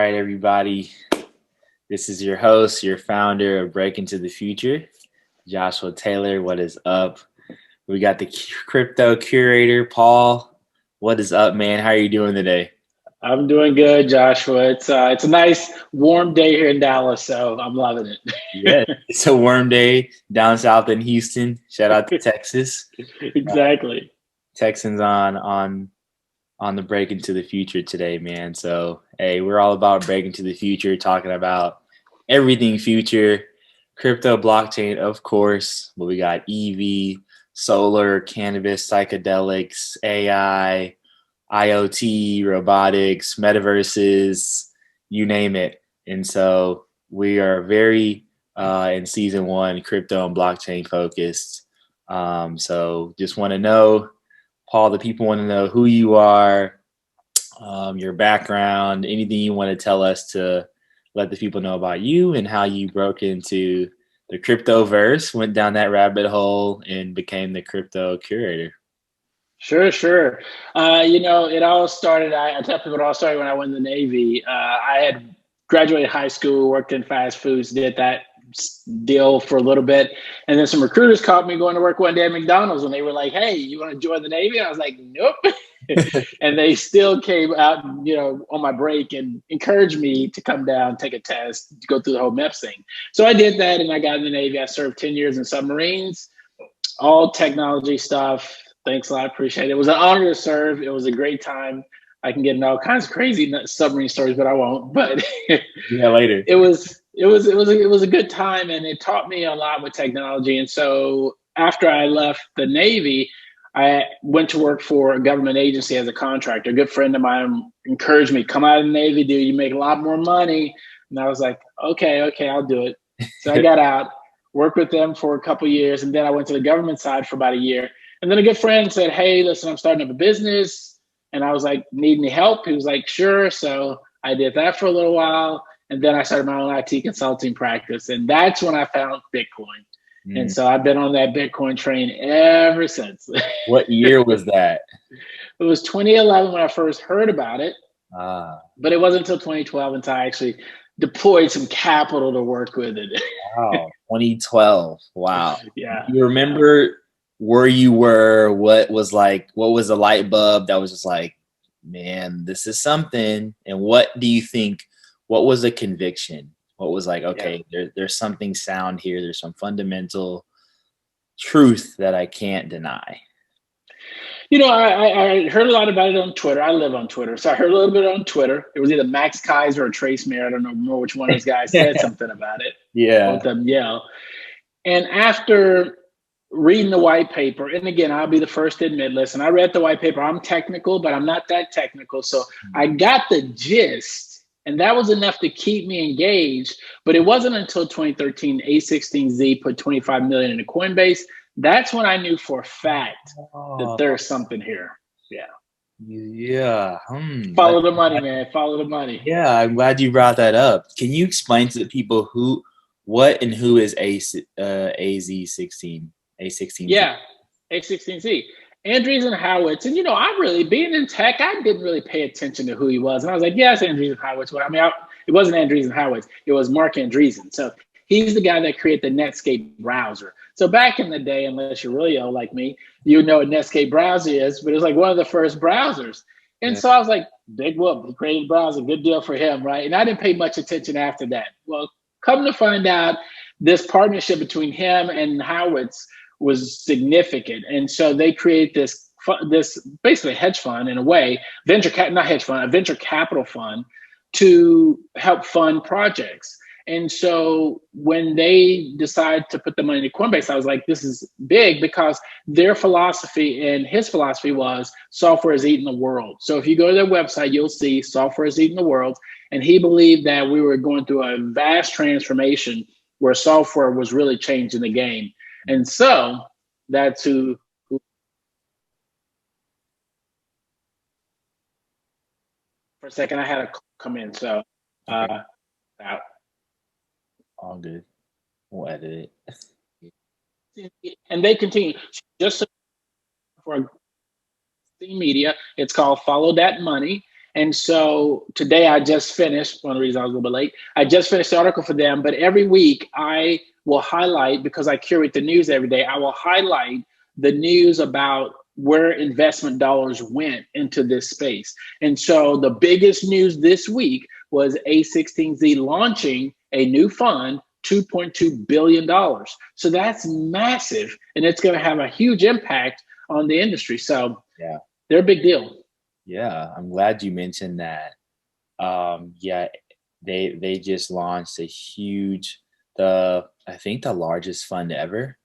right, everybody. This is your host, your founder of Break Into the Future, Joshua Taylor. What is up? We got the Crypto Curator, Paul. What is up, man? How are you doing today? I'm doing good, Joshua. It's a nice warm day here in Dallas, so I'm loving it. Yeah, it's a warm day down south in Houston. Shout out to Texas. Exactly. Texans on the Break Into the Future today, man. So, hey, we're all about breaking to the future, talking about everything future, crypto, blockchain, of course, but we got EV, solar, cannabis, psychedelics, AI, IoT, robotics, metaverses, you name it. And so we are very in season one, crypto and blockchain focused. So just want to know, Paul, the people want to know who you are, your background, anything you want to tell us to let the people know about you and how you broke into the cryptoverse, went down that rabbit hole, and became the crypto curator. Sure. It all started, I tell people it all started when I went in the Navy. I had graduated high school, worked in fast foods, did that deal for a little bit. And then some recruiters caught me going to work one day at McDonald's and they were like, "Hey, you want to join the Navy?" And I was like, "Nope." And they still came out, on my break and encouraged me to come down, take a test, to go through the whole MEPS thing. So I did that and I got in the Navy. I served 10 years in submarines, all technology stuff. Thanks a lot. Appreciate it. It was an honor to serve. It was a great time. I can get into all kinds of crazy submarine stories, but I won't. But Yeah, later. it was a good time, and it taught me a lot with technology. And so after I left the Navy, I went to work for a government agency as a contractor. A good friend of mine encouraged me, "Come out of the Navy, dude. You make a lot more money." And I was like, okay, I'll do it. So I got out, worked with them for a couple of years, and then I went to the government side for about a year. And then a good friend said, "Hey, listen, I'm starting up a business." And I was like, "Need any help?" He was like, "Sure." So I did that for a little while. And then I started my own IT consulting practice. And that's when I found Bitcoin. And so I've been on that Bitcoin train ever since. What year was that? It was 2011 when I first heard about it. Ah, But it wasn't until 2012 until I actually deployed some capital to work with it. wow. 2012. Wow. Yeah. You remember where you were? What was the light bulb that was just like, man, this is something? And what do you think? What was the conviction? What was like, okay, there's something sound here. There's some fundamental truth that I can't deny. I heard a lot about it on Twitter. I live on Twitter. So I heard a little bit on Twitter. It was either Max Kaiser or Trace Mayer. I don't know which one of those guys said something about it. Yeah. Both of them yell. And after reading the white paper, and again, I'll be the first to admit, listen, I read the white paper. I'm technical, but I'm not that technical. So I got the gist, and that was enough to keep me engaged. But it wasn't until 2013, A16Z put 25 million into Coinbase. That's when I knew for a fact that there's something here. Yeah. Yeah. Follow the money, man. Follow the money. Yeah, I'm glad you brought that up. Can you explain to the people what and who is AZ16? A16Z? Yeah, A16Z. Andreessen Horowitz. And, I really, being in tech, I didn't really pay attention to who he was. And I was like, yeah, it's Andreessen Horowitz. But it wasn't Andreessen Horowitz. It was Mark Andreessen. So he's the guy that created the Netscape browser. So back in the day, unless you're really old like me, you know what Netscape browser is, but it was like one of the first browsers. And so I was like, big whoop, he created a browser, good deal for him, right? And I didn't pay much attention after that. Well, come to find out, this partnership between him and Horowitz was significant. And so they created this basically hedge fund in a way, a venture capital fund to help fund projects. And so when they decided to put the money into Coinbase, I was like, this is big, because their philosophy and his philosophy was software is eating the world. So if you go to their website, you'll see software is eating the world. And he believed that we were going through a vast transformation where software was really changing the game. And so that's who for a second, I had a call come in. So out. All good. We'll edit it. And they continue. Just for media, it's called Follow That Money. And so today I just finished, one reason I was a little bit late, I just finished the article for them, but every week I will highlight, because I curate the news every day, I will highlight the news about where investment dollars went into this space. And so the biggest news this week was A16Z launching a new fund, $2.2 billion. So that's massive, and it's going to have a huge impact on the industry. So Yeah. they're a big deal. Yeah. I'm glad you mentioned that. Yeah, they just launched a huge, I think the largest fund ever.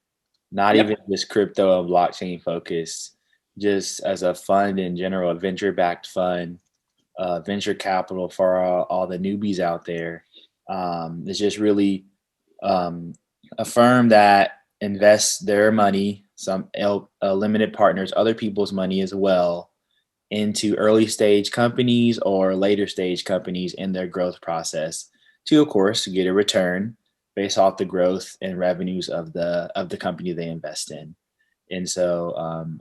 Not Yep. even just crypto and blockchain focused, just as a fund in general, a venture-backed fund, venture capital for all the newbies out there. It's just really a firm that invests their money, some limited partners, other people's money as well, into early stage companies or later stage companies in their growth process to, of course, get a return based off the growth and revenues of the company they invest in. And so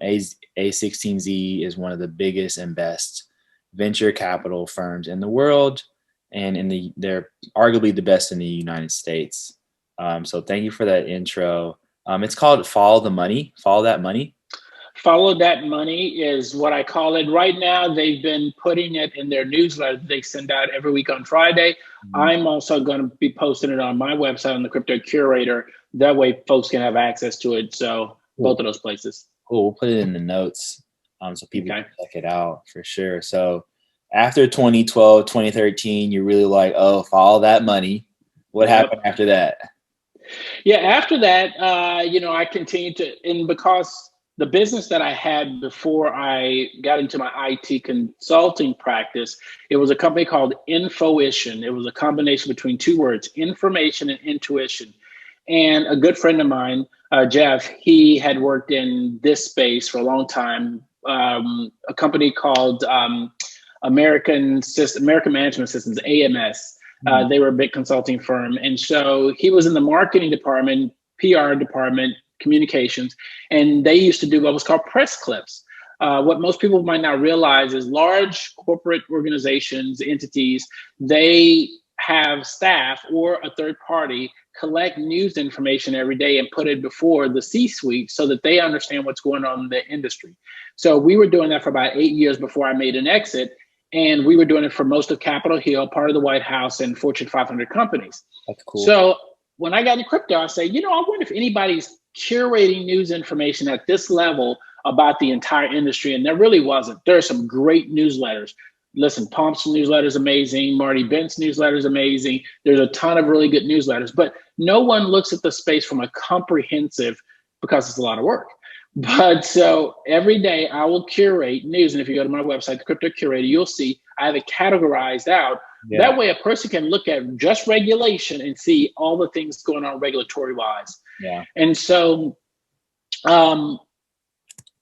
A16Z is one of the biggest and best venture capital firms in the world, and they're arguably the best in the United States. So thank you for that intro. It's called Follow the Money. Follow that money. Follow that money is what I call it. Right now, they've been putting it in their newsletter they send out every week on Friday. Mm-hmm. I'm also going to be posting it on my website on the Crypto Curator. That way, folks can have access to it. So both of those places. Cool. We'll put it in the notes so people can check it out for sure. So after 2012, 2013, you're really like, oh, follow that money. What happened after that? Yeah, after that, I continued to, and because the business that I had before I got into my IT consulting practice, it was a company called Infoition. It was a combination between two words, information and intuition. And a good friend of mine, Jeff, he had worked in this space for a long time. A company called American Management Systems, AMS. They were a big consulting firm. And so he was in the marketing department, PR department, communications, and they used to do what was called press clips. What most people might not realize is large corporate organizations, entities, they have staff or a third party collect news information every day and put it before the C-suite so that they understand what's going on in the industry. So we were doing that for about 8 years before I made an exit. And we were doing it for most of Capitol Hill, part of the White House, and Fortune 500 companies. That's cool. So when I got into crypto, I say, I wonder if anybody's curating news information at this level about the entire industry. And there really wasn't. There are some great newsletters. Listen, Pomp's newsletter is amazing. Marty Bent's newsletter is amazing. There's a ton of really good newsletters, but no one looks at the space from a comprehensive, because it's a lot of work. But so every day I will curate news. And if you go to my website, the Crypto Curator, you'll see I have it categorized out. Yeah. That way a person can look at just regulation and see all the things going on regulatory wise. Yeah. And so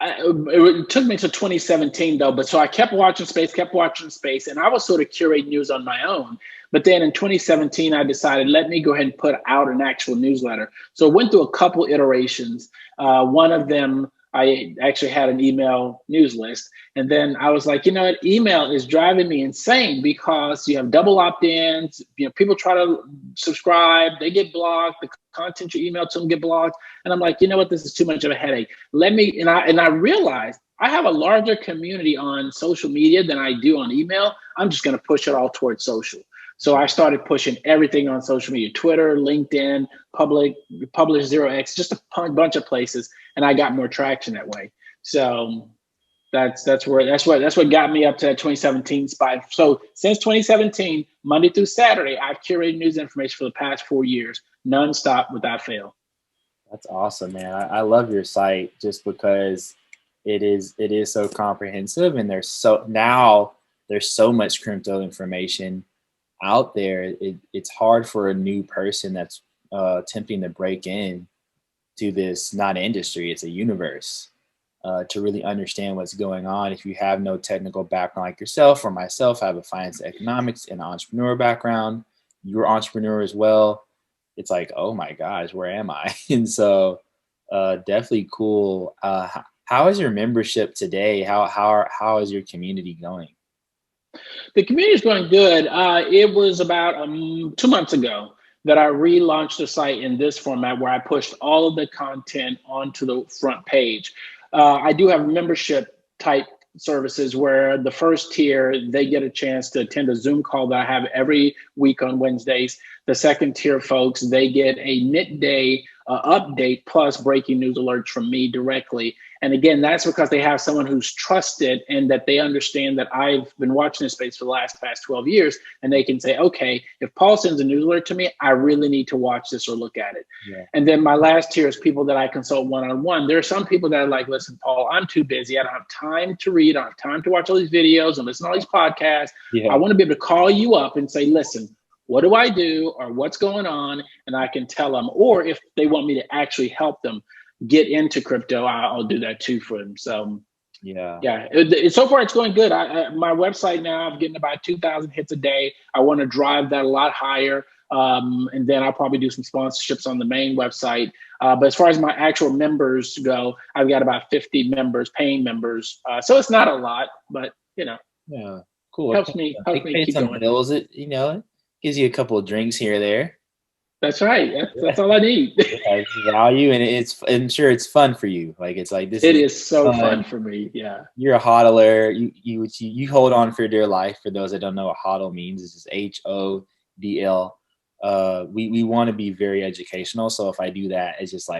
it took me to 2017 though, but so I kept watching space, and I was sort of curating news on my own. But then in 2017, I decided, let me go ahead and put out an actual newsletter. So I went through a couple iterations. One of them, I actually had an email news list. And then I was like, email is driving me insane because you have double opt-ins. People try to subscribe, they get blocked. The content you email to them get blocked. And I'm like, this is too much of a headache. And I realized I have a larger community on social media than I do on email. I'm just going to push it all towards social. So I started pushing everything on social media, Twitter, LinkedIn, Publish 0x, just a bunch of places. And I got more traction that way. So that's what got me up to that 2017 spot. So since 2017, Monday through Saturday, I've curated news information for the past 4 years, nonstop without fail. That's awesome, man. I love your site just because it is so comprehensive, and there's so much crypto information out there. It's hard for a new person that's attempting to break in to this, not industry, it's a universe, to really understand what's going on. If you have no technical background like yourself or myself, I have a finance, economics, and entrepreneur background. You're an entrepreneur as well. It's like, oh my gosh, where am I? And so definitely cool. How is your membership today? How is your community going? The community is going good. It was about 2 months ago that I relaunched the site in this format where I pushed all of the content onto the front page. I do have membership type services where the first tier, they get a chance to attend a Zoom call that I have every week on Wednesdays. The second tier folks, they get a midday update plus breaking news alerts from me directly. And again, that's because they have someone who's trusted and that they understand that I've been watching this space for the past 12 years. And they can say, okay, if Paul sends a news alert to me, I really need to watch this or look at it. Yeah. And then my last tier is people that I consult one-on-one. There are some people that are like, listen, Paul, I'm too busy. I don't have time to read. I don't have time to watch all these videos and listen to all these podcasts. Yeah. I want to be able to call you up and say, listen, what do I do or what's going on? And I can tell them, or if they want me to actually help them get into crypto, I'll do that too for them. So yeah. So far it's going good. My website now, I'm getting about 2,000 hits a day. I want to drive that a lot higher. And then I'll probably do some sponsorships on the main website. But as far as my actual members go, I've got about 50 members, paying members. So it's not a lot, but yeah, cool. Helps me keep going. Bills, it gives you a couple of drinks here or there. That's right. That's all I need. It's value, and I'm sure it's fun for you. Like it's like this. It is so fun for me. Yeah. You're a hodler. You hold on for dear life. For those that don't know what hodl means, it's just HODL. We want to be very educational. So if I do that, it's just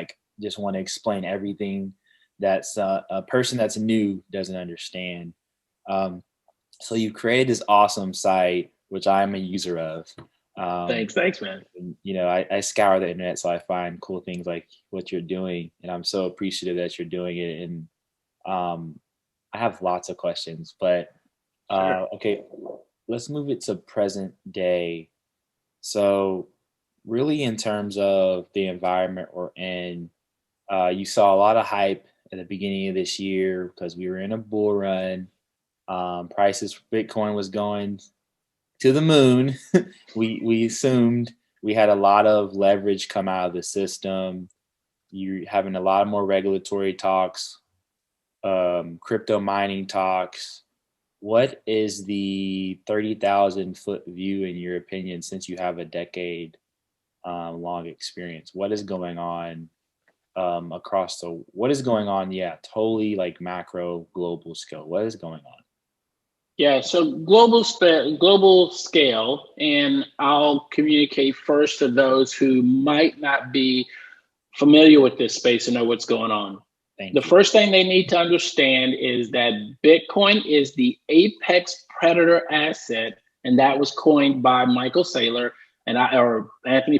want to explain everything that's a person that's new doesn't understand. So you created this awesome site, which I'm a user of. Thanks, man. I scour the internet, so I find cool things like what you're doing, and I'm so appreciative that you're doing it. And I have lots of questions, but sure. Okay, let's move it to present day. So really in terms of the environment we're in, you saw a lot of hype at the beginning of this year because we were in a bull run. Prices for Bitcoin was going to the moon. we assumed we had a lot of leverage come out of the system. You're having a lot more regulatory talks, crypto mining talks. What is the 30,000 foot view in your opinion, since you have a decade long experience? What is going on totally like macro global scale? What is going on? Yeah, so global scale, and I'll communicate first to those who might not be familiar with this space and know what's going on. The first thing they need to understand is that Bitcoin is the apex predator asset, and that was coined by Michael Saylor or Anthony.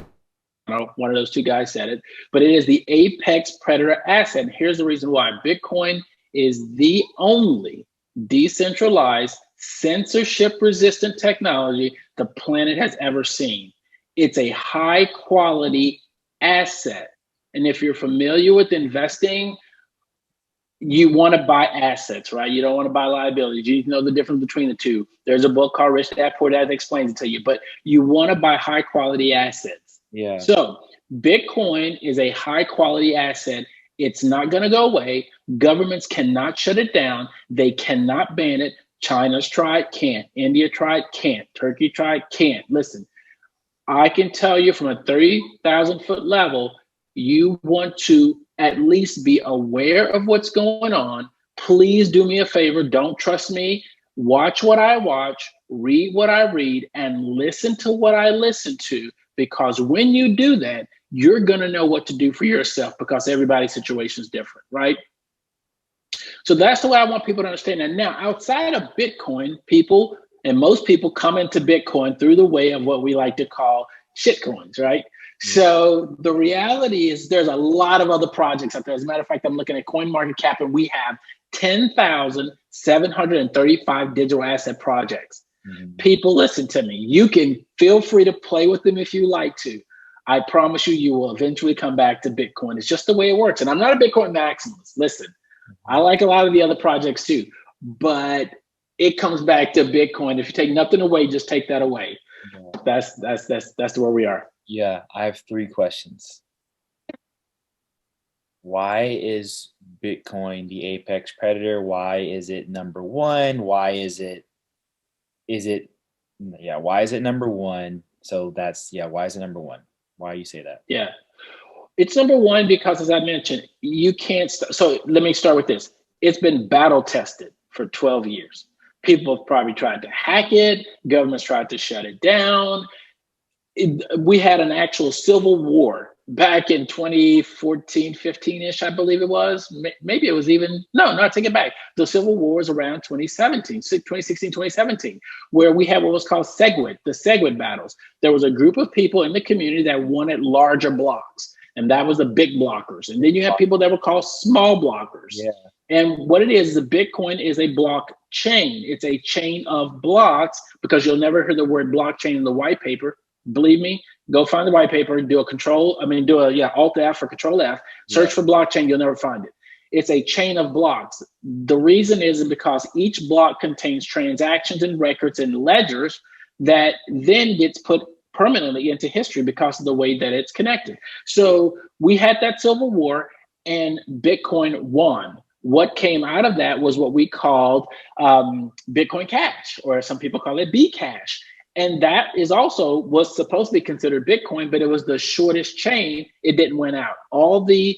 One of those two guys said it, but it is the apex predator asset. And here's the reason why. Bitcoin is the only decentralized, censorship-resistant technology the planet has ever seen. It's a high-quality asset. And if you're familiar with investing, you want to buy assets, right? You don't want to buy liabilities. You need to know the difference between the two. There's a book called Rich Dad Poor Dad that explains it to you, but you want to buy high-quality assets. Yeah. So Bitcoin is a high-quality asset. It's not going to go away. Governments cannot shut it down. They cannot ban it. China's tried, can't. India tried, can't. Turkey tried, can't. Listen, I can tell you from a 30,000 foot level, you want to at least be aware of what's going on. Please do me a favor. Don't trust me. Watch what I watch, read what I read, and listen to what I listen to. Because when you do that, you're going to know what to do for yourself because everybody's situation is different, right? So that's the way I want people to understand that. Now, outside of Bitcoin, most people come into Bitcoin through the way of what we like to call shitcoins, right? Yeah. So the reality is there's a lot of other projects out there. As a matter of fact, I'm looking at CoinMarketCap and we have 10,735 digital asset projects. Mm-hmm. People, listen to me. You can feel free to play with them if you like to. I promise you will eventually come back to Bitcoin. It's just the way it works. And I'm not a Bitcoin maximalist. Listen, I like a lot of the other projects too, but it comes back to Bitcoin. If you take nothing away, just take that away. Yeah. That's where we are. Yeah, I have 3 questions. Why is Bitcoin the apex predator? Why is it number one? Why is it is it, yeah, why is it number one? So that's, yeah, why is it number one? Why you say that? Yeah. It's number one because, as I mentioned, you can't. So let me start with this. It's been battle tested for 12 years. People have probably tried to hack it. Governments tried to shut it down. We had an actual civil war back in 2014, 15-ish, I believe it was. Maybe it was even, no, I take it back. The civil war was around 2016, 2017, where we had what was called SegWit, the SegWit battles. There was a group of people in the community that wanted larger blocks, and that was the big blockers. And then you have people that were called small blockers. Yeah. And what it is, the Bitcoin is a blockchain. It's a chain of blocks, because you'll never hear the word blockchain in the white paper. Believe me, go find the white paper, do a Alt F or Control F, search for blockchain, you'll never find it. It's a chain of blocks. The reason is because each block contains transactions and records and ledgers that then gets put permanently into history because of the way that it's connected. So we had that civil war and Bitcoin won. What came out of that was what we called Bitcoin Cash, or some people call it Bcash. And that is also was supposed to be considered Bitcoin, but it was the shortest chain. It didn't win out. All the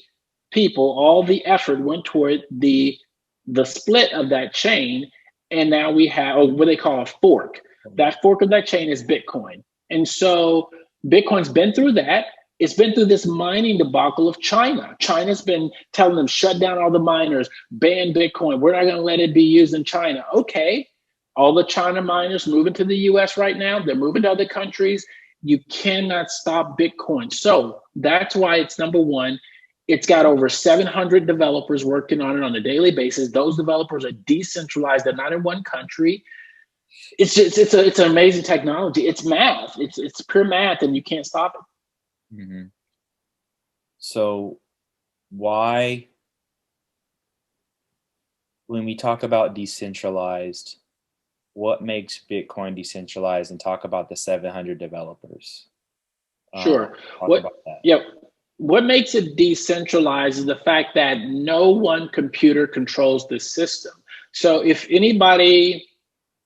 people, all the effort went toward the split of that chain. And now we have what they call a fork. That fork of that chain is Bitcoin. And so Bitcoin's been through that. It's been through this mining debacle of China. China's been telling them, shut down all the miners, ban Bitcoin. We're not going to let it be used in China. Okay. All the China miners moving to the US right now. They're moving to other countries. You cannot stop Bitcoin. So that's why it's number one. It's got over 700 developers working on it on a daily basis. Those developers are decentralized. They're not in one country. It's an amazing technology. It's math. It's pure math, and you can't stop it. Mm-hmm. So why, when we talk about decentralized, what makes Bitcoin decentralized, and talk about the 700 developers? Sure. What makes it decentralized is the fact that no one computer controls the system. So if anybody,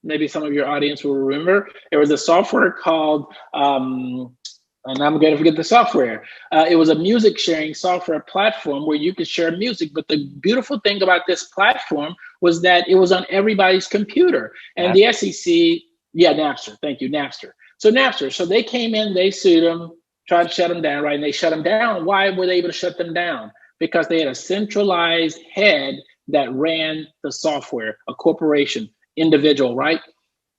maybe some of your audience will remember, there was a software called, and I'm going to forget the software. It was a music sharing software platform where you could share music. But the beautiful thing about this platform was that it was on everybody's computer. And the SEC, Napster. Thank you, Napster. So they came in, they sued them, tried to shut them down, right? And they shut them down. Why were they able to shut them down? Because they had a centralized head that ran the software, a corporation, individual, right?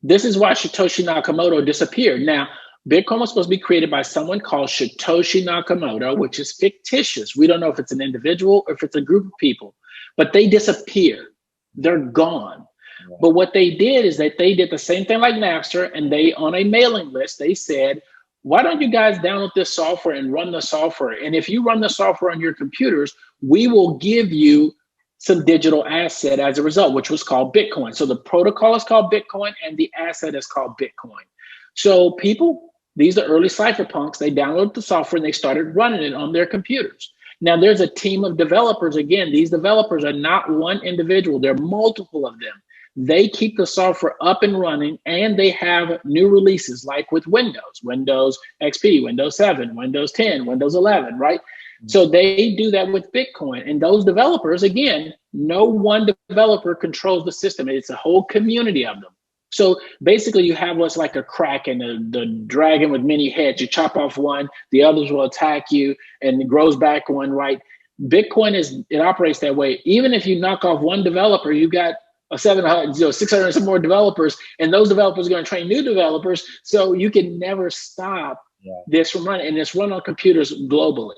This is why Satoshi Nakamoto disappeared. Now, Bitcoin was supposed to be created by someone called Satoshi Nakamoto, which is fictitious. We don't know if it's an individual or if it's a group of people, but they disappeared. They're gone. Yeah. But what they did is that they did the same thing like Napster, and they, on a mailing list, they said, why don't you guys download this software and run the software? And if you run the software on your computers, we will give you some digital asset as a result, which was called Bitcoin. So the protocol is called Bitcoin and the asset is called Bitcoin. So people, these are early cypherpunks, they downloaded the software and they started running it on their computers. Now there's a team of developers. Again, these developers are not one individual. There are multiple of them. They keep the software up and running, and they have new releases like with Windows XP, Windows 7, Windows 10, Windows 11, right? Mm-hmm. So they do that with Bitcoin. And those developers, again, no one developer controls the system. It's a whole community of them. So basically you have what's like a kraken, the dragon with many heads. You chop off one, the others will attack you, and it grows back one, right? Bitcoin it operates that way. Even if you knock off one developer, you got 600 and some more developers, and those developers are going to train new developers. So you can never stop this from running, and it's run on computers globally.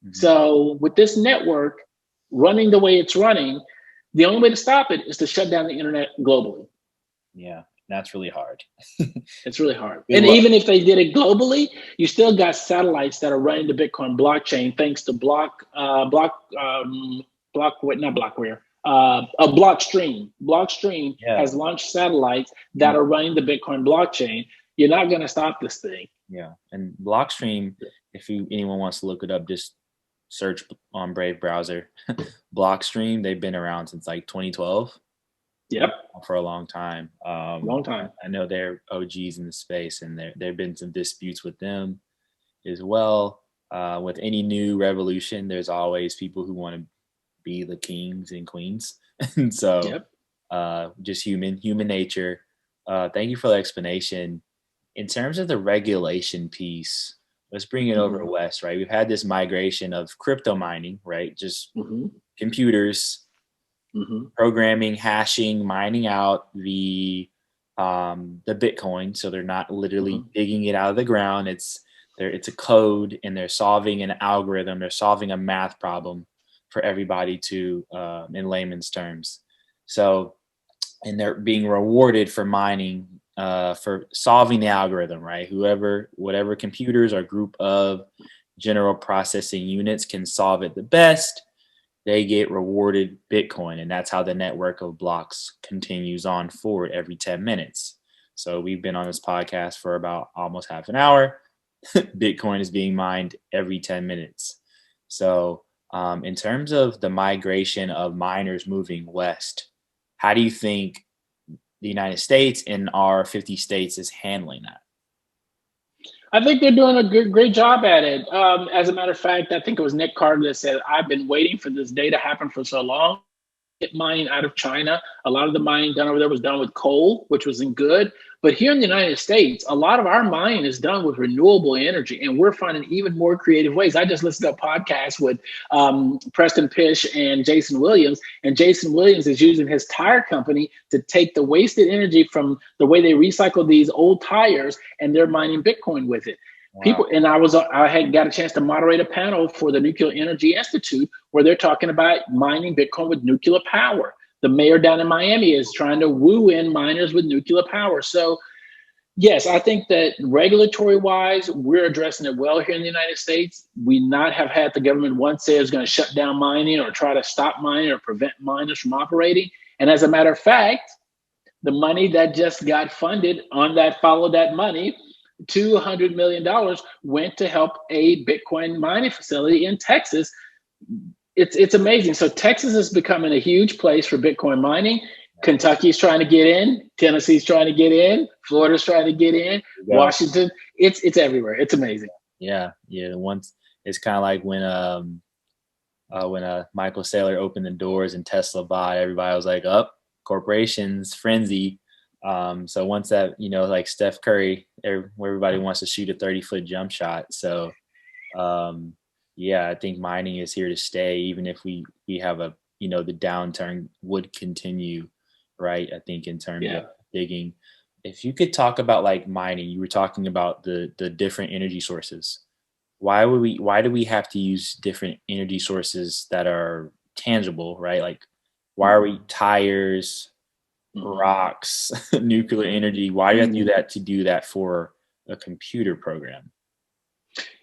Mm-hmm. So with this network running the way it's running, the only way to stop it is to shut down the internet globally. Yeah, that's really hard. It's really hard. And even if they did it globally, you still got satellites that are running the Bitcoin blockchain, thanks to Blockstream. Blockstream has launched satellites that are running the Bitcoin blockchain. You're not going to stop this thing. Yeah, and Blockstream, if anyone wants to look it up, just search on Brave browser. Blockstream, they've been around since like 2012. Yep. For a long time. Long time. I know they're OGs in the space, and there've been some disputes with them as well. With any new revolution, there's always people who want to be the kings and queens, and so Yep. just human nature. Thank you for the explanation. In terms of the regulation piece, let's bring it over west, right? We've had this migration of crypto mining, right? Just computers programming, hashing, mining out the Bitcoin. So they're not literally digging it out of the ground. It's a code, and they're solving an algorithm. They're solving a math problem for everybody to, in layman's terms. So, and they're being rewarded for mining, for solving the algorithm, right? Whatever computers or group of general processing units can solve it the best, they get rewarded Bitcoin. And that's how the network of blocks continues on forward every 10 minutes. So we've been on this podcast for about almost half an hour. Bitcoin is being mined every 10 minutes. So in terms of the migration of miners moving west, how do you think the United States and our 50 states is handling that? I think they're doing a great job at it. As a matter of fact, I think it was Nick Carter that said, I've been waiting for this day to happen for so long. Mining out of China. A lot of the mining done over there was done with coal, which wasn't good. But here in the United States, a lot of our mining is done with renewable energy, and we're finding even more creative ways. I just listened to a podcast with Preston Pish and Jason Williams, and Jason Williams is using his tire company to take the wasted energy from the way they recycle these old tires, and they're mining Bitcoin with it. Wow. People, and I had got a chance to moderate a panel for the Nuclear Energy Institute where they're talking about mining Bitcoin with nuclear power. The mayor down in Miami is trying to woo in miners with nuclear power. So yes, I think that regulatory wise, we're addressing it well here in the United States. We not have had the government once say it's going to shut down mining or try to stop mining or prevent miners from operating. And as a matter of fact, the money that just got funded on that followed that money, $200 million went to help a Bitcoin mining facility in Texas. It's amazing. So Texas is becoming a huge place for Bitcoin mining. Kentucky's trying to get in. Tennessee's trying to get in. Florida's trying to get in. Washington. It's everywhere. It's amazing. Yeah. Once it's kind of like when Michael Saylor opened the doors and Tesla bought, everybody was like, "Up, corporations frenzy." So once that, like Steph Curry, everybody wants to shoot a 30-foot jump shot. So, I think mining is here to stay, even if we have the downturn would continue, right? I think in terms of digging, if you could talk about like mining, you were talking about the different energy sources. Why do we have to use different energy sources that are tangible, right? Like, why are we tires, rocks, nuclear energy? Why do you have to do that for a computer program?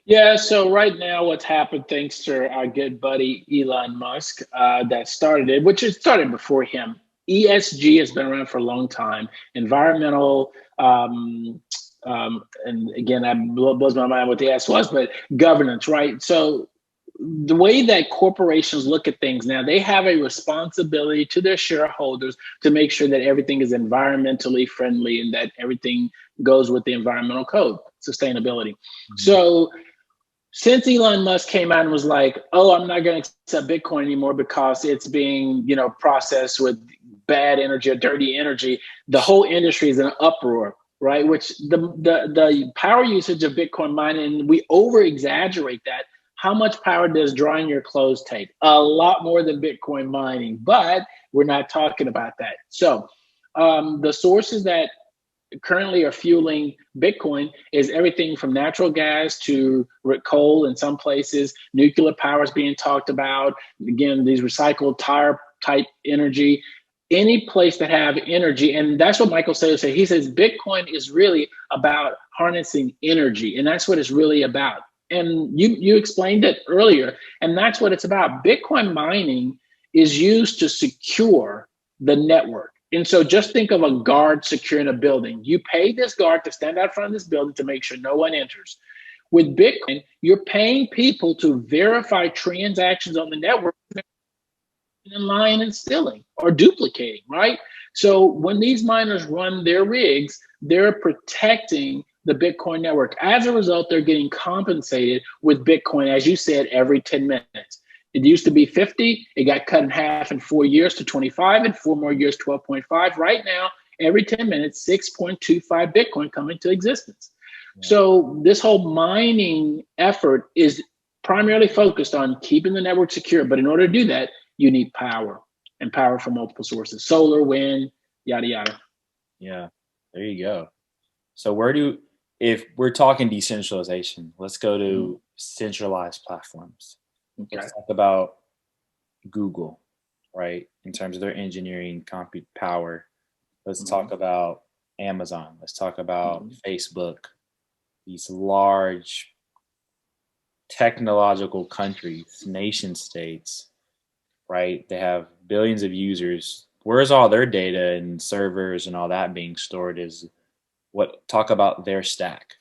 Yeah, so right now what's happened, thanks to our good buddy Elon Musk, that started it, which it started before him. ESG has been around for a long time. Environmental, and again, that blows my mind what the S was, but governance, right? So the way that corporations look at things now, they have a responsibility to their shareholders to make sure that everything is environmentally friendly and that everything goes with the environmental code, sustainability. So since Elon Musk came out and was like, "Oh, I'm not going to accept Bitcoin anymore because it's being, processed with bad energy or dirty energy," the whole industry is in an uproar, right? Which the power usage of Bitcoin mining, we over exaggerate that. How much power does drying your clothes take? A lot more than Bitcoin mining, but we're not talking about that. So the sources that currently are fueling Bitcoin is everything from natural gas to coal in some places. Nuclear power is being talked about. Again, these recycled tire type energy. Any place that have energy, and that's what Michael Saylor said. He says Bitcoin is really about harnessing energy, and that's what it's really about. And you explained it earlier, and that's what it's about. Bitcoin mining is used to secure the network. And so just think of a guard securing a building. You pay this guard to stand out front of this building to make sure no one enters. With Bitcoin, you're paying people to verify transactions on the network and lying and stealing or duplicating, right? So when these miners run their rigs, they're protecting the Bitcoin network. As a result, they're getting compensated with Bitcoin, as you said, every 10 minutes. It used to be 50. It got cut in half in 4 years to 25, and 4 more years, 12.5. Right now, every 10 minutes, 6.25 Bitcoin come into existence. Yeah. So this whole mining effort is primarily focused on keeping the network secure. But in order to do that, you need power, and power from multiple sources: solar, wind, yada, yada. Yeah, there you go. So if we're talking decentralization, let's go to centralized platforms. Okay. Let's talk about Google, right? In terms of their engineering compute power. Let's talk about Amazon. Let's talk about Facebook. These large technological countries, nation states, right? They have billions of users. Where's all their data and servers and all that being stored? Talk about their stack.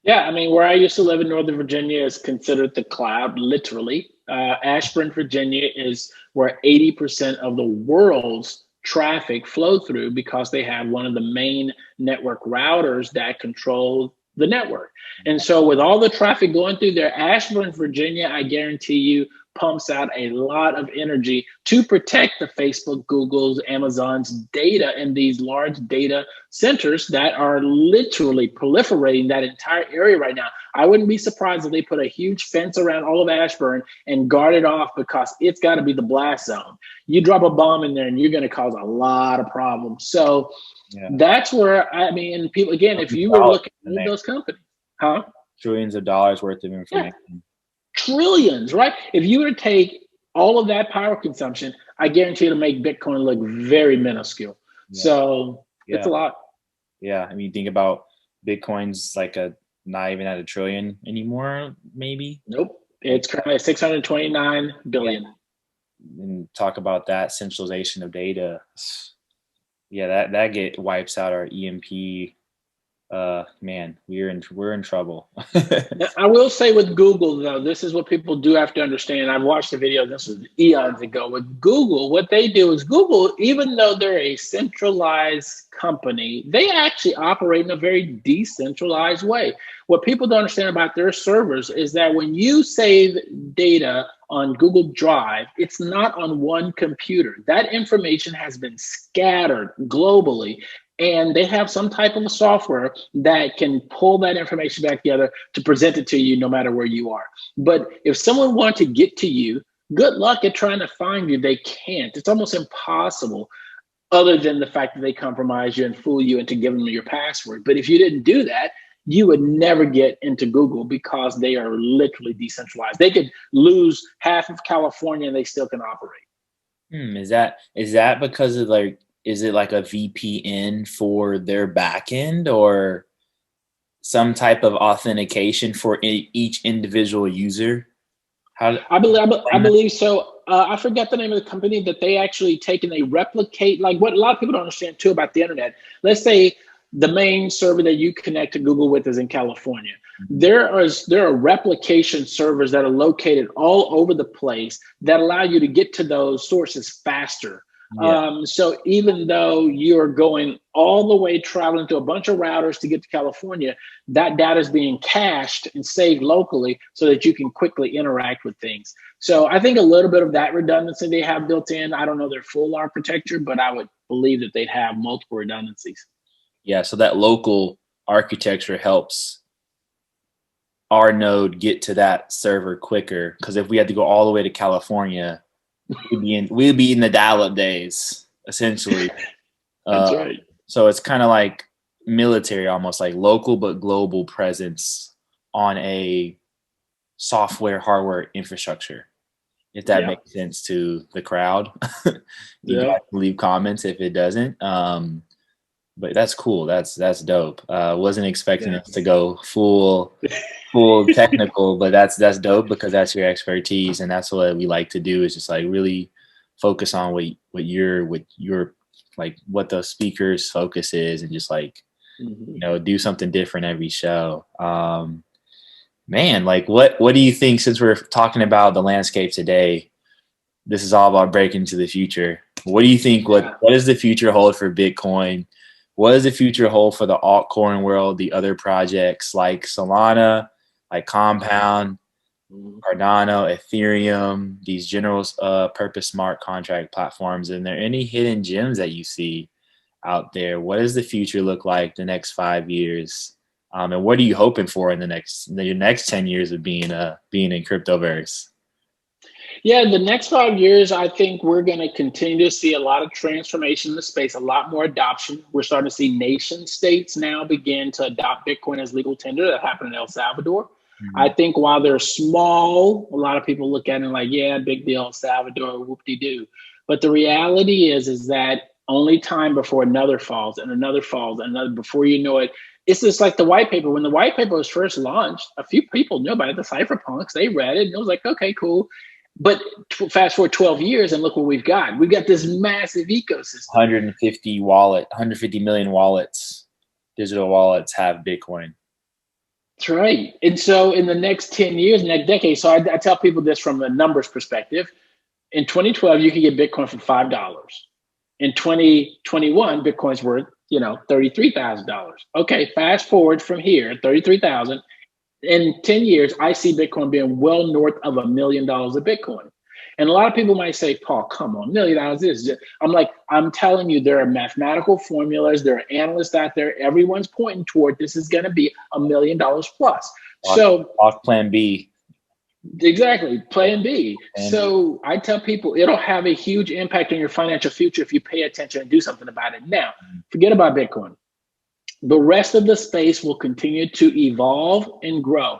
Yeah, I mean, where I used to live in Northern Virginia is considered the cloud, literally. Ashburn, Virginia is where 80% of the world's traffic flow through, because they have one of the main network routers that control the network. And so with all the traffic going through there, Ashburn, Virginia, I guarantee you, pumps out a lot of energy to protect the Facebook, Google's, Amazon's data in these large data centers that are literally proliferating that entire area right now. I wouldn't be surprised if they put a huge fence around all of Ashburn and guard it off, because it's got to be the blast zone. You drop a bomb in there and you're going to cause a lot of problems. So that's where, I mean, and people, again, if you were looking at those companies, trillions of dollars worth of information. Yeah. Trillions, right? If you were to take all of that power consumption, I guarantee it'll make Bitcoin look very minuscule. Yeah. So it's a lot. Yeah. I mean, think about Bitcoin's like not even at $1 trillion anymore, maybe. Nope. It's currently at 629 billion. Yeah. And talk about that centralization of data. Yeah, that wipes out our EMP. Man, we're in trouble. I will say with Google, though, this is what people do have to understand. I've watched the video. This was eons ago. With Google, what they do is Google, even though they're a centralized company, they actually operate in a very decentralized way. What people don't understand about their servers is that when you save data on Google Drive, it's not on one computer. That information has been scattered globally. And they have some type of a software that can pull that information back together to present it to you no matter where you are. But if someone wants to get to you, good luck at trying to find you. They can't. It's almost impossible, other than the fact that they compromise you and fool you into giving them your password. But if you didn't do that, you would never get into Google, because they are literally decentralized. They could lose half of California and they still can operate. Is that because of is it like a VPN for their backend, or some type of authentication for each individual user? I believe so. I forget the name of the company that they actually take and they replicate, like what a lot of people don't understand too about the internet. Let's say the main server that you connect to Google with is in California. There are replication servers that are located all over the place that allow you to get to those sources faster. Yeah. So even though you're going all the way traveling to a bunch of routers to get to California, that data is being cached and saved locally so that you can quickly interact with things. So I think a little bit of that redundancy they have built in. I don't know their full architecture, but I would believe that they'd have multiple redundancies. Yeah, so that local architecture helps our node get to that server quicker, because if we had to go all the way to California, we'd be in the dial-up days, essentially. That's right. So it's kind of like military, almost like local but global presence on a software hardware infrastructure, if that makes sense to the crowd. You guys can leave comments if it doesn't. But that's cool. That's dope. Wasn't expecting us to go full technical, but that's dope, because that's your expertise, and that's what we like to do, is just like really focus on what your like what the speaker's focus is, and just like do something different every show. Man, like what do you think, since we're talking about the landscape today, this is all about breaking into the future. What do you think? Yeah. What does the future hold for Bitcoin? What does the future hold for the altcoin world, the other projects like Solana, like Compound, Cardano, Ethereum, these general purpose smart contract platforms? And there any hidden gems that you see out there? What does the future look like the next 5 years? And what are you hoping for in the next 10 years of being in cryptoverse? Yeah, the next 5 years, I think we're going to continue to see a lot of transformation in the space, a lot more adoption. We're starting to see nation states now begin to adopt Bitcoin as legal tender. That happened in El Salvador. Mm-hmm. I think while they're small, a lot of people look at it like, yeah, big deal, El Salvador, whoop-de-doo. But the reality is that only time before another falls and another falls and another, before you know it, it's just like the white paper. When the white paper was first launched, a few people knew about it, the cypherpunks, they read it and it was like, okay, cool. But fast forward 12 years and look what we've got. We've got this massive ecosystem. 150 million wallets, digital wallets have Bitcoin. That's right. And so in the next 10 years, next decade, so I tell people this from a numbers perspective. In 2012, you could get Bitcoin for $5. In 2021, Bitcoin's worth, $33,000. Okay, fast forward from here, 33,000. In 10 years, I see Bitcoin being well north of $1 million of Bitcoin. And a lot of people might say, Paul, come on, $1 million is just, I'm telling you, there are mathematical formulas, there are analysts out there, everyone's pointing toward this is going to be $1 million plus. Off plan B. Exactly, plan B. So I tell people it'll have a huge impact on your financial future if you pay attention and do something about it. Now, forget about Bitcoin. The rest of the space will continue to evolve and grow.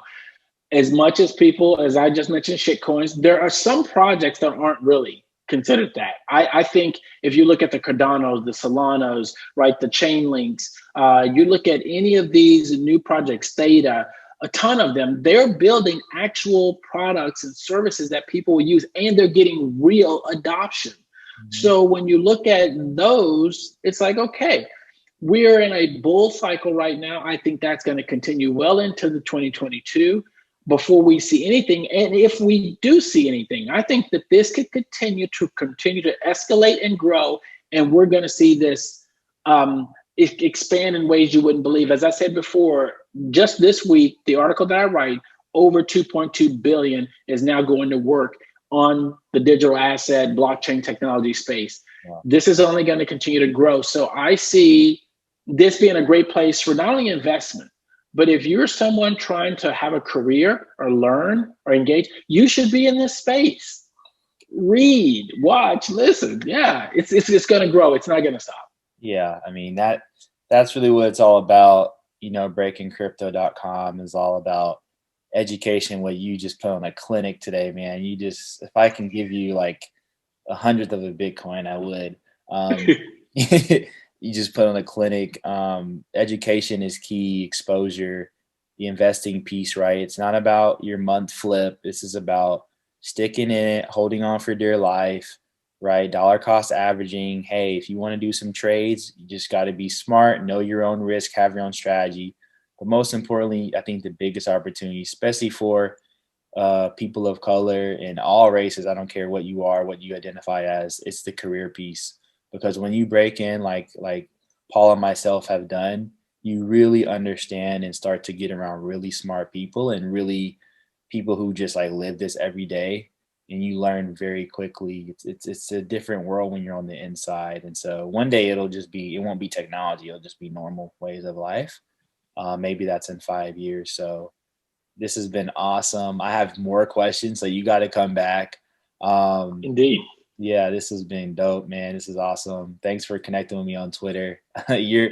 As much as people, as I just mentioned, shitcoins, there are some projects that aren't really considered that. I think if you look at the Cardanos, the Solanos, right, the Chainlinks, you look at any of these new projects, Theta, a ton of them, they're building actual products and services that people will use, and they're getting real adoption. Mm-hmm. So when you look at those, it's like, okay, we're in a bull cycle right now. I think that's going to continue well into the 2022 before we see anything. And if we do see anything, I think that this could continue to escalate and grow. And we're going to see this expand in ways you wouldn't believe. As I said before, just this week, the article that I write, over 2.2 billion is now going to work on the digital asset blockchain technology space. Wow. This is only going to continue to grow. So I see this being a great place for not only investment, but if you're someone trying to have a career or learn or engage, you should be in this space. Read, watch, listen. Yeah, it's going to grow. It's not going to stop. Yeah, I mean, that's really what it's all about. Breakingcrypto.com is all about education. What you just put on a clinic today, man. If I can give you like 100th of a Bitcoin, I would. You just put on a clinic. Education is key, exposure, the investing piece, right? It's not about your month flip. This is about sticking in it, holding on for dear life, right? Dollar cost averaging. Hey, if you want to do some trades, you just got to be smart, know your own risk, have your own strategy. But most importantly, I think the biggest opportunity, especially for people of color in all races, I don't care what you are, what you identify as, it's the career piece. Because when you break in, like Paul and myself have done, you really understand and start to get around really smart people and really people who just like live this every day. And you learn very quickly. It's a different world when you're on the inside. And so one day it won't be technology. It'll just be normal ways of life. Maybe that's in 5 years. So this has been awesome. I have more questions, so you got to come back. Indeed. Yeah, this has been dope, man. This is awesome. Thanks for connecting with me on Twitter. You're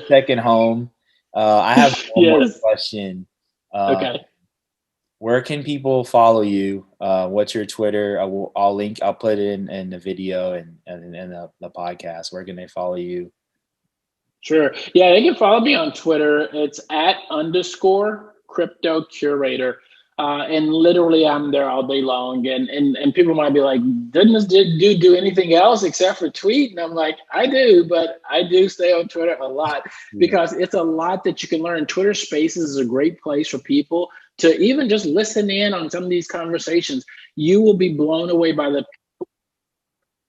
second home. I have one more question. Okay. Where can people follow you? What's your Twitter? I'll put it in the video and the podcast. Where can they follow you? Sure. Yeah, they can follow me on Twitter. It's @_Crypto Curator. And literally I'm there all day long. And people might be like, doesn't this dude do anything else except for tweet? And I'm like, I do, but I do stay on Twitter a lot because it's a lot that you can learn. Twitter Spaces is a great place for people to even just listen in on some of these conversations. you will be blown away by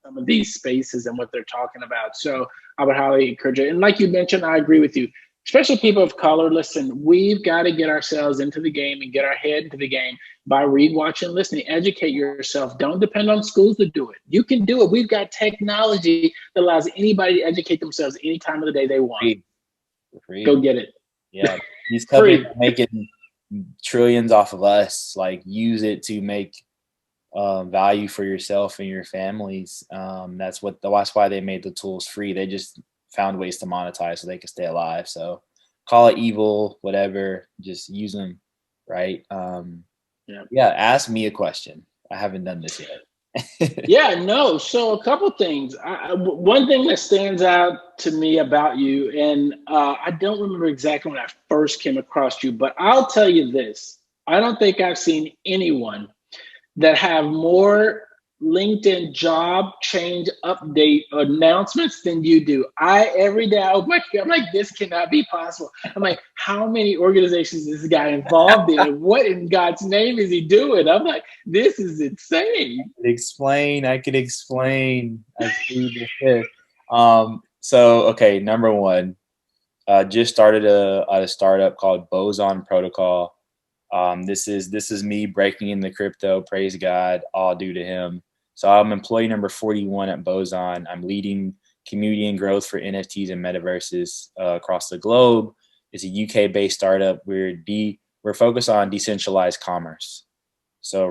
some of these spaces and what they're talking about. So I would highly encourage it. And like you mentioned, I agree with you. Especially people of color, listen, we've got to get ourselves into the game and get our head into the game by read, watching, listening. Educate yourself. Don't depend on schools to do it. You can do it. We've got technology that allows anybody to educate themselves any time of the day they want. Free. Go get it. Yeah. These companies are making trillions off of us. Like, use it to make value for yourself and your families. That's why they made the tools free. They just found ways to monetize so they could stay alive. So call it evil, whatever, just use them. Right. Yeah. Ask me a question. I haven't done this yet. Yeah, no. So a couple things. One thing that stands out to me about you, and I don't remember exactly when I first came across you, but I'll tell you this. I don't think I've seen anyone that have more LinkedIn job change update announcements than you do. Every day I'm like, this cannot be possible. I'm like, how many organizations is this guy involved in? What in God's name is he doing? I'm like, this is insane. I could explain. I plead the fifth. So okay, number one, just started a startup called Boson Protocol. This is me breaking in the crypto. Praise God, all due to him. So I'm employee number 41 at Boson. I'm leading community and growth for NFTs and metaverses across the globe. It's a UK-based startup. We're focused on decentralized commerce. So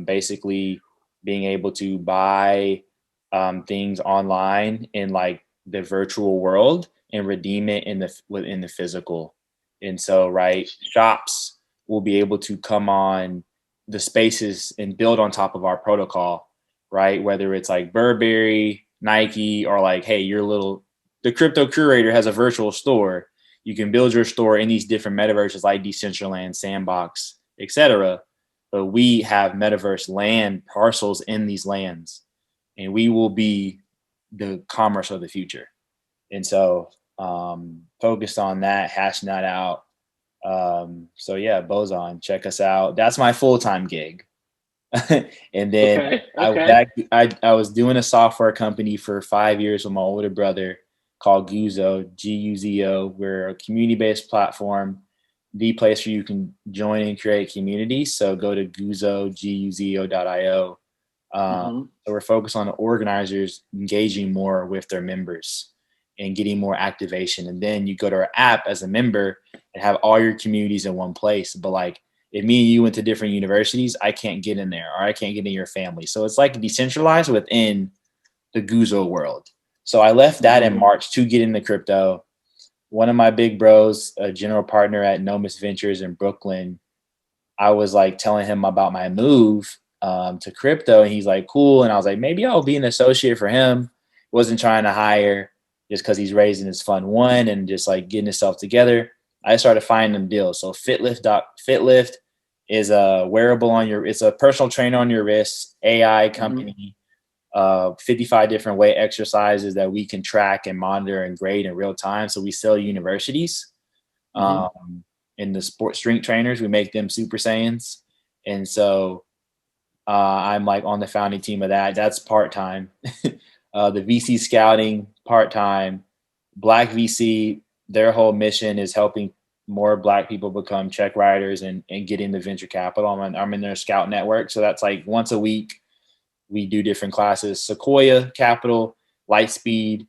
basically being able to buy things online in like the virtual world and redeem it within the physical. And so shops will be able to come on the spaces and build on top of our protocol, right? Whether it's like Burberry, Nike, or like, hey, the Crypto Curator has a virtual store. You can build your store in these different metaverses like Decentralized, Sandbox, etc. But we have metaverse land parcels in these lands, and we will be the commerce of the future. And so focused on that, hashing that out. So yeah, Boson, check us out. That's my full-time gig. And then I was doing a software company for 5 years with my older brother called Guzo, Guzo. We're a community-based platform, the place where you can join and create communities. So go to guzo.io. So we're focused on organizers engaging more with their members and getting more activation. And then you go to our app as a member and have all your communities in one place. But like, if me and you went to different universities, I can't get in there, or I can't get in your family. So it's like decentralized within the Guzo world. So I left that in March to get into crypto. One of my big bros, a general partner at Nomis Ventures in Brooklyn, I was like telling him about my move to crypto, and he's like, cool. And I was like, maybe I'll be an associate for him. Wasn't trying to hire just because he's raising his fund one and just like getting himself together. I started finding them deals. So Fitlift is a wearable it's a personal trainer on your wrist, AI company, 55 different weight exercises that we can track and monitor and grade in real time. So we sell universities. In the sports strength trainers, we make them Super Saiyans. And so I'm like on the founding team of that. That's part-time. The VC scouting, part-time. Black VC, their whole mission is helping more Black people become check writers and get into venture capital. I'm in their scout network. So that's like once a week, we do different classes. Sequoia Capital, Lightspeed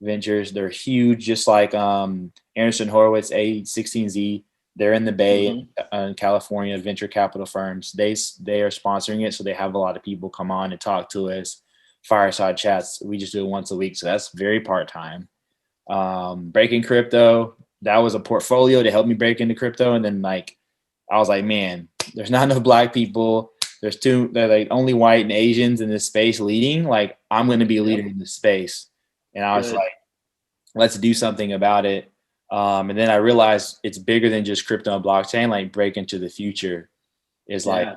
Ventures, they're huge, just like Anderson Horowitz, A16Z. They're in the Bay in California, venture capital firms. They are sponsoring it, so they have a lot of people come on and talk to us. Fireside chats, we just do it once a week, so that's very part-time. Breaking crypto, that was a portfolio to help me break into crypto. And then like I was like, man, there's not enough Black people. They're like only white and Asians in this space leading. Like, I'm going to be a leader in this space. And I was like, let's do something about it. And then I realized it's bigger than just crypto and blockchain. Like, break into the future is like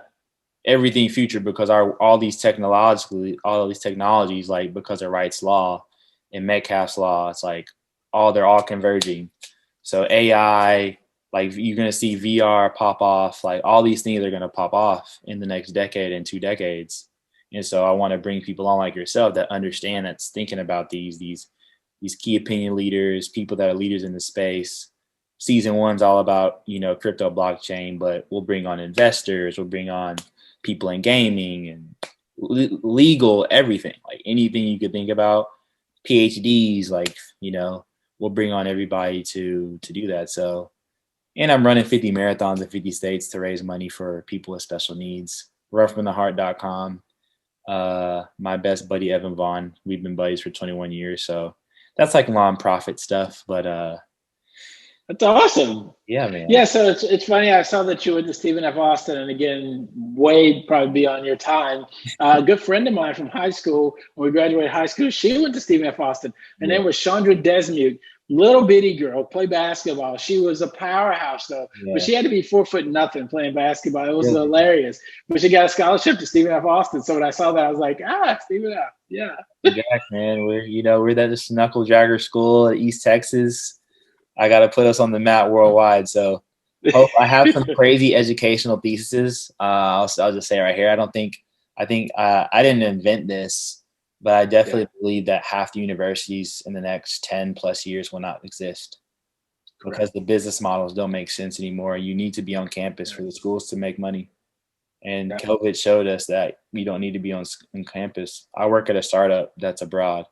everything future, because all these technologies, like because of Wright's law and Metcalfe's law, it's like they're all converging. So AI, Like you're going to see VR pop off, like all these things are going to pop off in the next decade and 2 decades. And so I want to bring people on like yourself that understand, that's thinking about these key opinion leaders, people that are leaders in the space. Season one's all about, crypto blockchain, but we'll bring on investors, we'll bring on people in gaming and legal, everything, like anything you could think about, PhDs, like, we'll bring on everybody to do that. So, and I'm running 50 marathons in 50 states to raise money for people with special needs. Roughfromtheheart.com. My best buddy, Evan Vaughn, we've been buddies for 21 years. So that's like nonprofit stuff, but that's awesome. Yeah, man. Yeah, so it's funny. I saw that you went to Stephen F. Austin, and again, way probably beyond your time. A good friend of mine from high school, when we graduated high school, she went to Stephen F. Austin. Her name was Chandra Desmute, little bitty girl, played basketball. She was a powerhouse though, but she had to be 4 foot nothing playing basketball. It was hilarious. But she got a scholarship to Stephen F. Austin. So when I saw that, I was like, Stephen F. Yeah. Exactly, man. We're that just knuckle dragger school at East Texas. I got to put us on the map worldwide. So I have some crazy educational theses. I'll just say right here, I think I didn't invent this, but I definitely believe that half the universities in the next 10 plus years will not exist. Correct. Because the business models don't make sense anymore. You need to be on campus for the schools to make money. And COVID showed us that we don't need to be on campus. I work at a startup that's abroad,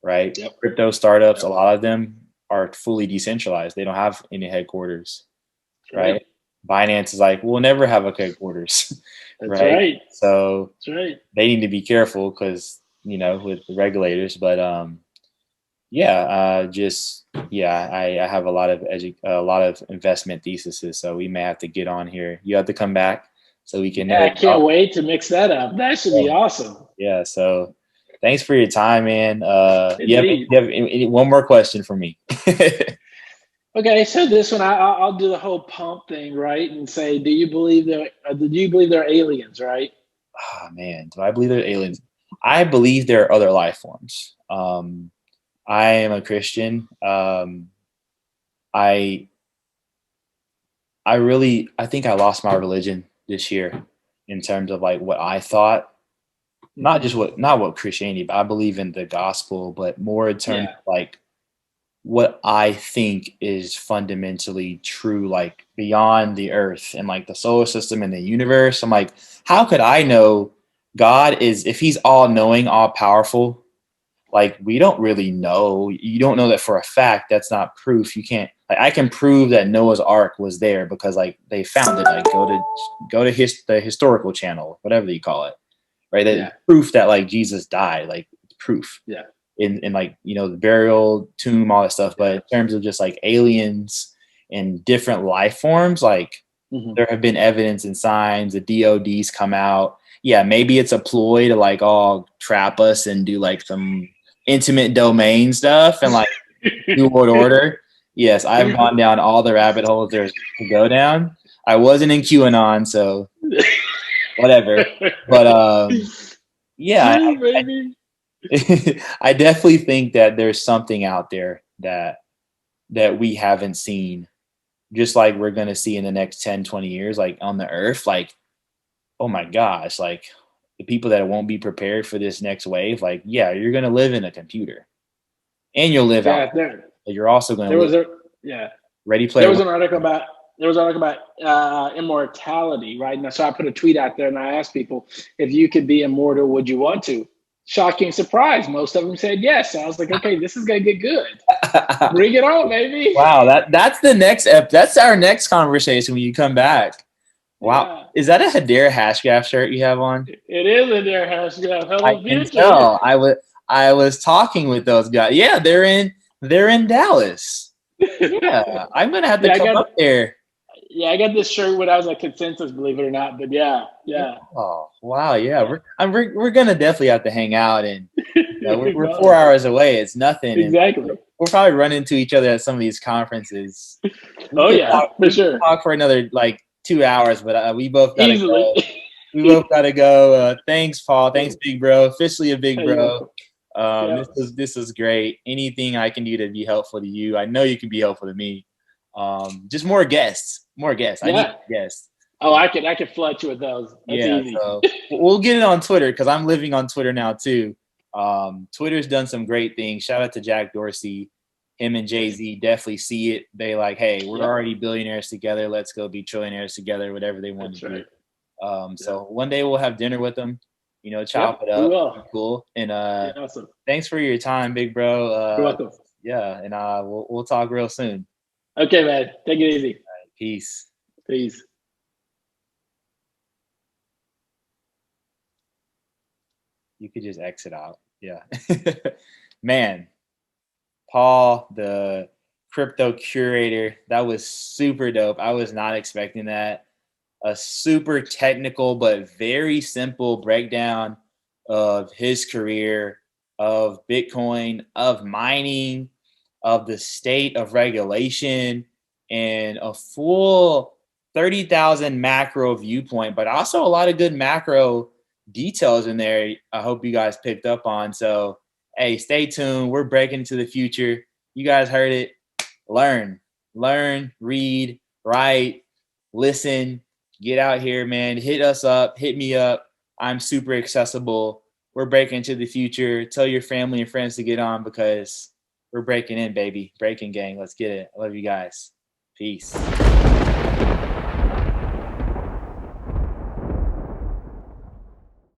right? Yep. Crypto startups, a lot of them are fully decentralized. They don't have any headquarters, right? Binance is like, we'll never have a headquarters. That's right. So they need to be careful because, with the regulators, but I have a lot of investment theses. So we may have to get on here. You have to come back so we can. Yeah, I can't wait to mix that up. That should be awesome. Yeah. So thanks for your time, man. You have one more question for me? Okay, so this one I'll do the whole pump thing, right? And say, do you believe there are aliens, right? Oh man, do I believe there are aliens? I believe there are other life forms. I am a Christian. I think I lost my religion this year in terms of like what I thought. Not what Christianity, but I believe in the gospel, but more in terms of like what I think is fundamentally true, like beyond the earth and like the solar system and the universe. I'm like, how could I know God is, if he's all knowing, all powerful? Like, we don't really know. You don't know that for a fact. That's not proof. You can't, like, I can prove that Noah's Ark was there because like they found it. Like go to the historical channel, whatever you call it. Right. That proof that like Jesus died, like proof. Yeah. In like, the burial, tomb, all that stuff. But in terms of just like aliens and different life forms, like there have been evidence and signs. The DOD's come out. Yeah, maybe it's a ploy to like all trap us and do like some intimate domain stuff and like New World Order. Yes, I've gone down all the rabbit holes there's to go down. I wasn't in QAnon, so whatever. But I definitely think that there's something out there that we haven't seen, just like we're going to see in the next 10, 20 years, like on the earth. Like, oh my gosh, like the people that won't be prepared for this next wave, like, yeah, you're going to live in a computer and you'll live out there. But you're also going to Ready Player There was an article about immortality, right? And so I put a tweet out there and I asked people, if you could be immortal, would you want to? Shocking surprise. Most of them said yes. So I was like, okay, this is going to get good. Bring it on, baby. Wow. That's that's our next conversation when you come back. Wow. Yeah. Is that a Hedera Hashgraph shirt you have on? It is a Hedera Hashgraph. I can tell. I was talking with those guys. Yeah, they're in Dallas. Yeah. I'm going to have to come up there. Yeah, I got this shirt when I was at Consensus, believe it or not. But yeah. Oh wow, yeah. We're gonna definitely have to hang out, and we're 4 hours away. It's nothing. Exactly. We'll probably run into each other at some of these conferences. For sure. Talk for another like 2 hours, but we both gotta go. We both gotta go. Thanks, Paul. Thanks, big bro. Officially a big bro. This is great. Anything I can do to be helpful to you, I know you can be helpful to me. Just more guests. I need guests. Oh, I could flood you with those. That's easy. So we'll get it on Twitter because I'm living on Twitter now too. Twitter's done some great things. Shout out to Jack Dorsey. Him and Jay-Z definitely see it. They like, hey, we're already billionaires together. Let's go be trillionaires together, whatever they want to do. So one day we'll have dinner with them, chop it up. We will. Cool. And awesome. Thanks for your time, big bro. You're welcome. Yeah, and we'll talk real soon. Okay, man. Take it easy. Right, peace. Peace. You could just exit out. Yeah. Man, Paul, the Crypto Curator, that was super dope. I was not expecting that. A super technical but very simple breakdown of his career, of Bitcoin, of mining, of the state of regulation, and a full 30,000 macro viewpoint, but also a lot of good macro details in there. I hope you guys picked up on. So, hey, stay tuned. We're breaking into the future. You guys heard it. Learn, read, write, listen, get out here, man. Hit us up, hit me up. I'm super accessible. We're breaking into the future. Tell your family and friends to get on because we're breaking in, baby. Breaking gang. Let's get it. I love you guys. Peace.